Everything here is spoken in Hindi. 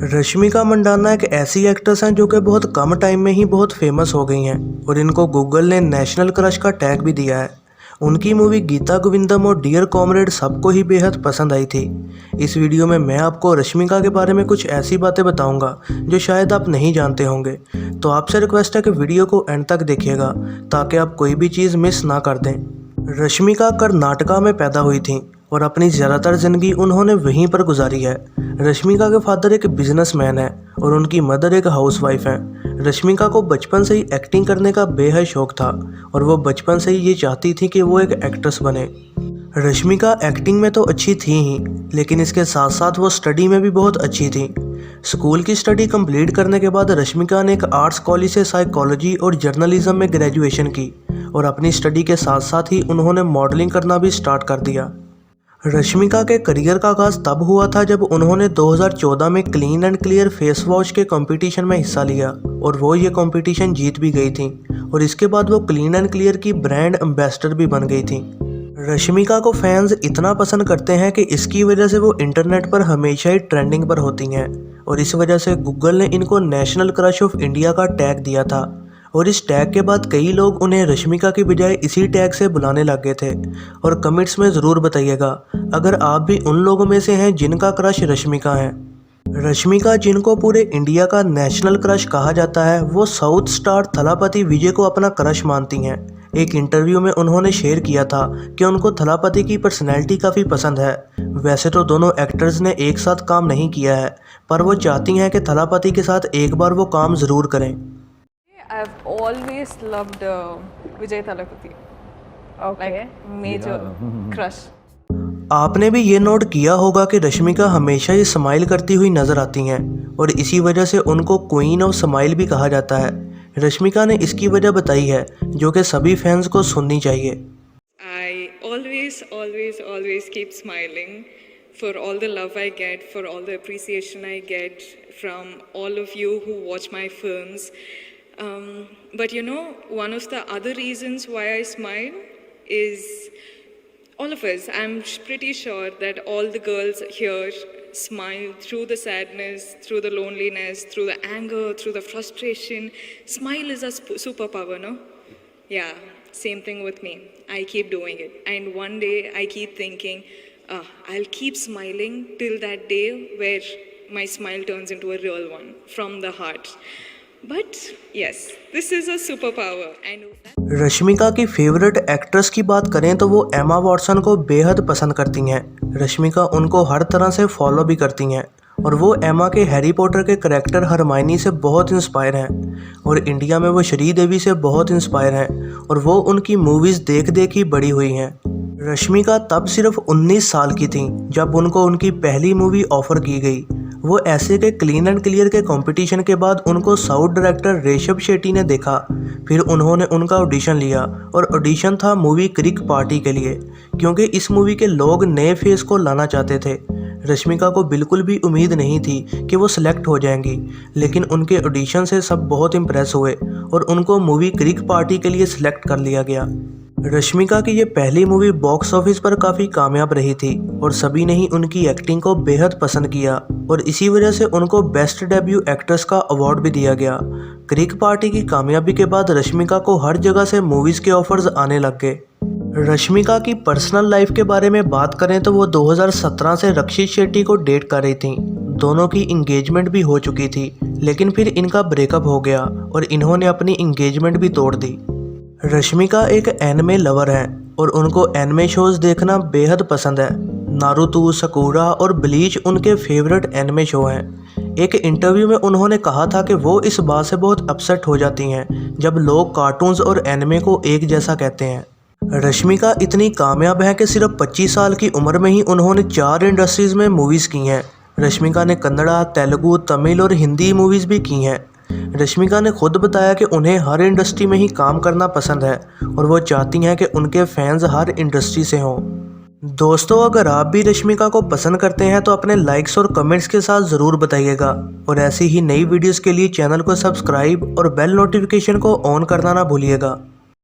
रश्मिका मंडाना एक ऐसी एक्ट्रेस हैं जो कि बहुत कम टाइम में ही बहुत फेमस हो गई हैं और इनको गूगल ने नेशनल क्रश का टैग भी दिया है। उनकी मूवी गीता गोविंदम और डियर कॉमरेड सबको ही बेहद पसंद आई थी। इस वीडियो में मैं आपको रश्मिका के बारे में कुछ ऐसी बातें बताऊंगा जो शायद आप नहीं जानते होंगे। तो आपसे रिक्वेस्ट है कि वीडियो को एंड तक देखिएगा ताकि आप कोई भी चीज़ मिस ना कर दें। रश्मिका कर्नाटका में पैदा हुई थी और अपनी ज़्यादातर ज़िंदगी उन्होंने वहीं पर गुजारी है। रश्मिका के फादर एक बिजनेसमैन है और उनकी मदर एक हाउसवाइफ हैं। रश्मिका को बचपन से ही एक्टिंग करने का बेहद शौक था और वो बचपन से ही ये चाहती थी कि वो एक एक्ट्रेस बने। रश्मिका एक्टिंग में तो अच्छी थी ही, लेकिन इसके साथ साथ वो स्टडी में भी बहुत अच्छी थी। स्कूल की स्टडी कंप्लीट करने के बाद रश्मिका ने एक आर्ट्स कॉलेज से साइकोलॉजी और जर्नलिज्म में ग्रेजुएशन की और अपनी स्टडी के साथ साथ ही उन्होंने मॉडलिंग करना भी स्टार्ट कर दिया। रश्मिका के करियर का आगाज़ तब हुआ था जब उन्होंने 2014 में clean and clear face wash के कंपटीशन में हिस्सा लिया और वो ये कंपटीशन जीत भी गई थी और इसके बाद वो क्लीन एंड क्लियर की ब्रांड एम्बेसडर भी बन गई थी। रश्मिका को फैंस इतना पसंद करते हैं कि इसकी वजह से वो इंटरनेट पर हमेशा ही ट्रेंडिंग पर होती हैं और इस वजह से गूगल ने इनको नेशनल क्रश ऑफ इंडिया का टैग दिया था और इस टैग के बाद कई लोग उन्हें रश्मिका की बजाय इसी टैग से बुलाने लग गए थे। और कमेंट्स में ज़रूर बताइएगा अगर आप भी उन लोगों में से हैं जिनका क्रश रश्मिका है। रश्मिका, जिनको पूरे इंडिया का नेशनल क्रश कहा जाता है, वो साउथ स्टार थलापति विजय को अपना क्रश मानती हैं। एक इंटरव्यू में उन्होंने शेयर किया था कि उनको थलापति की पर्सनैलिटी काफ़ी पसंद है। वैसे तो दोनों एक्टर्स ने एक साथ काम नहीं किया है, पर वो चाहती हैं कि थलापति के साथ एक बार वो काम ज़रूर करें। I've always loved Vijay Thalapathy. Okay. Like major crush. आपने भी ये नोट किया होगा कि रश्मिका हमेशा ही स्माइल करती हुई नजर आती हैं और इसी वजह से उनको क्वीन ऑफ स्माइल भी कहा जाता है। रश्मिका ने इसकी वजह बताई है जो कि सभी फैंस को सुननी चाहिए। I always keep smiling for all the love I get, for all the appreciation I get from all of you who watch my films. But you know, one of the other reasons why I smile is all of us. I'm pretty sure that all the girls here smile through the sadness, through the loneliness, through the anger, through the frustration. Smile is a superpower, no? Yeah, same thing with me. I keep doing it. And one day I keep thinking, I'll keep smiling till that day where my smile turns into a real one from the heart. But yes, this is a superpower. Rashmika की फेवरेट एक्ट्रेस की बात करें तो वो एमा वॉटसन को बेहद पसंद करती हैं। रश्मिका उनको हर तरह से फॉलो भी करती हैं और वो एमा के हैरी पॉटर के करैक्टर हरमाइनी से बहुत इंस्पायर हैं और इंडिया में वो श्रीदेवी से बहुत इंस्पायर हैं और वो उनकी मूवीज़ देख देख ही बड़ी हुई हैं। रश्मिका तब सिर्फ 19 साल की थी जब उनको उनकी पहली मूवी ऑफ़र की गई। वो ऐसे के क्लीन एंड क्लियर के कंपटीशन के बाद उनको साउथ डायरेक्टर ऋषभ शेट्टी ने देखा, फिर उन्होंने उनका ऑडिशन लिया और ऑडिशन था मूवी क्रिक पार्टी के लिए, क्योंकि इस मूवी के लोग नए फेस को लाना चाहते थे। रश्मिका को बिल्कुल भी उम्मीद नहीं थी कि वो सिलेक्ट हो जाएंगी, लेकिन उनके ऑडिशन से सब बहुत इम्प्रेस हुए और उनको मूवी क्रिक पार्टी के लिए सिलेक्ट कर लिया गया। रश्मिका की ये पहली मूवी बॉक्स ऑफिस पर काफ़ी कामयाब रही थी और सभी ने ही उनकी एक्टिंग को बेहद पसंद किया और इसी वजह से उनको बेस्ट डेब्यू एक्ट्रेस का अवार्ड भी दिया गया। क्रिक पार्टी की कामयाबी के बाद रश्मिका को हर जगह से मूवीज़ के ऑफर्स आने लग गए। रश्मिका की पर्सनल लाइफ के बारे में बात करें तो वो 2017 से रक्षित शेट्टी को डेट कर रही थी। दोनों की इंगेजमेंट भी हो चुकी थी, लेकिन फिर इनका ब्रेकअप हो गया और इन्होंने अपनी इंगेजमेंट भी तोड़ दी। रश्मिका एक एनिमे लवर हैं और उनको एनिमे शोज़ देखना बेहद पसंद है। नारुतो, सकुरा और ब्लीच उनके फेवरेट एनिमे शो हैं। एक इंटरव्यू में उन्होंने कहा था कि वो इस बात से बहुत अपसेट हो जाती हैं जब लोग कार्टून्स और एनिमे को एक जैसा कहते हैं। रश्मिका इतनी कामयाब हैं कि सिर्फ 25 साल की उम्र में ही उन्होंने 4 इंडस्ट्रीज़ में मूवीज़ की हैं। रश्मिका ने कन्नड़ा, तेलुगु, तमिल और हिंदी मूवीज़ भी की हैं। रश्मिका ने खुद बताया कि उन्हें हर इंडस्ट्री में ही काम करना पसंद है और वो चाहती हैं कि उनके फैंस हर इंडस्ट्री से हों। दोस्तों, अगर आप भी रश्मिका को पसंद करते हैं तो अपने लाइक्स और कमेंट्स के साथ ज़रूर बताइएगा और ऐसी ही नई वीडियोस के लिए चैनल को सब्सक्राइब और बेल नोटिफिकेशन को ऑन करना ना भूलिएगा।